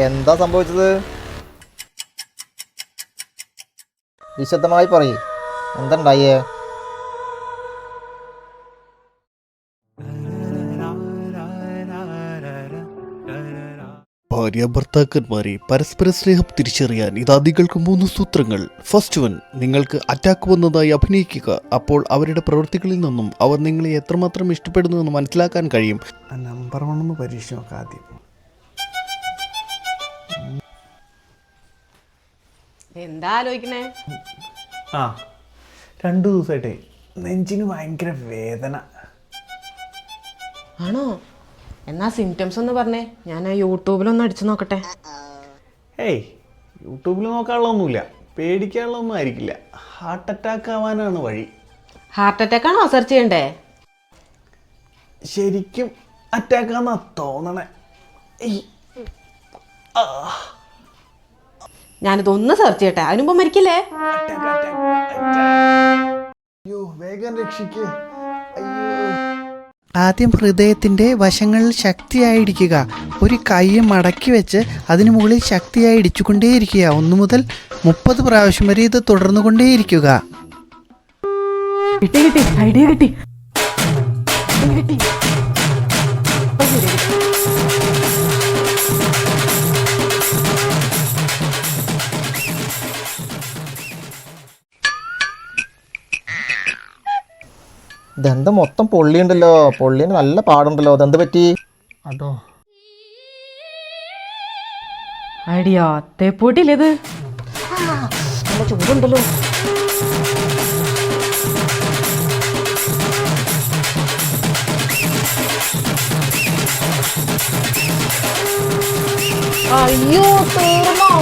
എന്താ സംഭവിച്ചത്? വിശദമായി പറയ്, എന്തുണ്ടായേ? ഭാര്യ ഭർത്താക്കന്മാരെ പരസ്പര സ്നേഹം തിരിച്ചറിയാൻ ഇതാദികൾക്ക് 3 സൂത്രങ്ങൾ. ഫസ്റ്റ് വൺ, നിങ്ങൾക്ക് അറ്റാക്ക് വന്നതായി അഭിനയിക്കുക. അപ്പോൾ അവരുടെ പ്രവൃത്തികളിൽ നിന്നും അവർ നിങ്ങളെ എത്രമാത്രം ഇഷ്ടപ്പെടുന്നുവെന്ന് മനസ്സിലാക്കാൻ കഴിയും. നമ്പർ 1 പരീക്ഷ നോക്കാം ആദ്യം. എന്താ ആലോചിക്കണേ? 2 ദിവസമായിട്ടേ നെഞ്ചിന് ഭയങ്കര വേദന. ആണോ? എന്നാ സിംറ്റംസ് ഒന്ന് പറഞ്ഞേ, ഞാൻ യൂട്യൂബിലൊന്ന് അടിച്ചു നോക്കട്ടെ. യൂട്യൂബിൽ നോക്കാനുള്ളതൊന്നുമില്ല, പേടിക്കാനുള്ളതൊന്നും ആയിരിക്കില്ല. ഹാർട്ട് അറ്റാക്ക് ആവാനാണ് വഴി. ഹാർട്ട് അറ്റാക്ക് ആണോ സെർച്ച് ചെയ്യണ്ടേ? ശരിക്കും അറ്റാക്കാന്നാ തോന്നണേ. ഞാനിതൊന്ന് സെർച്ച് ചെയ്യട്ടെ, അതിനുമ്പ് മരിക്കില്ലേ? അയ്യോ, വേഗം രക്ഷിക്കേ. അയ്യോ. ആദ്യം ഹൃദയത്തിൻ്റെ വശങ്ങളിൽ ശക്തിയായിടിക്കുക. ഒരു കൈ മടക്കി വെച്ച് അതിന് മുകളിൽ ശക്തിയായി ഇടിച്ചുകൊണ്ടേയിരിക്കുക. 1 മുതൽ 30 പ്രാവശ്യം വരെ ഇത് തുടർന്നുകൊണ്ടേയിരിക്കുക. കിട്ടി കിട്ടി, ഐഡിയ കിട്ടി. ഇതെന്താ മൊത്തം പൊള്ളിയുണ്ടല്ലോ? പൊള്ളിന് നല്ല പാടുണ്ടല്ലോ, ഇതെന്ത് പറ്റി? അതോ ഐഡിയ തേപ്പൂട്ടില്ലേ ഇത്? നല്ല ചൂടുണ്ടല്ലോ. അയ്യോ തീർന്നോ?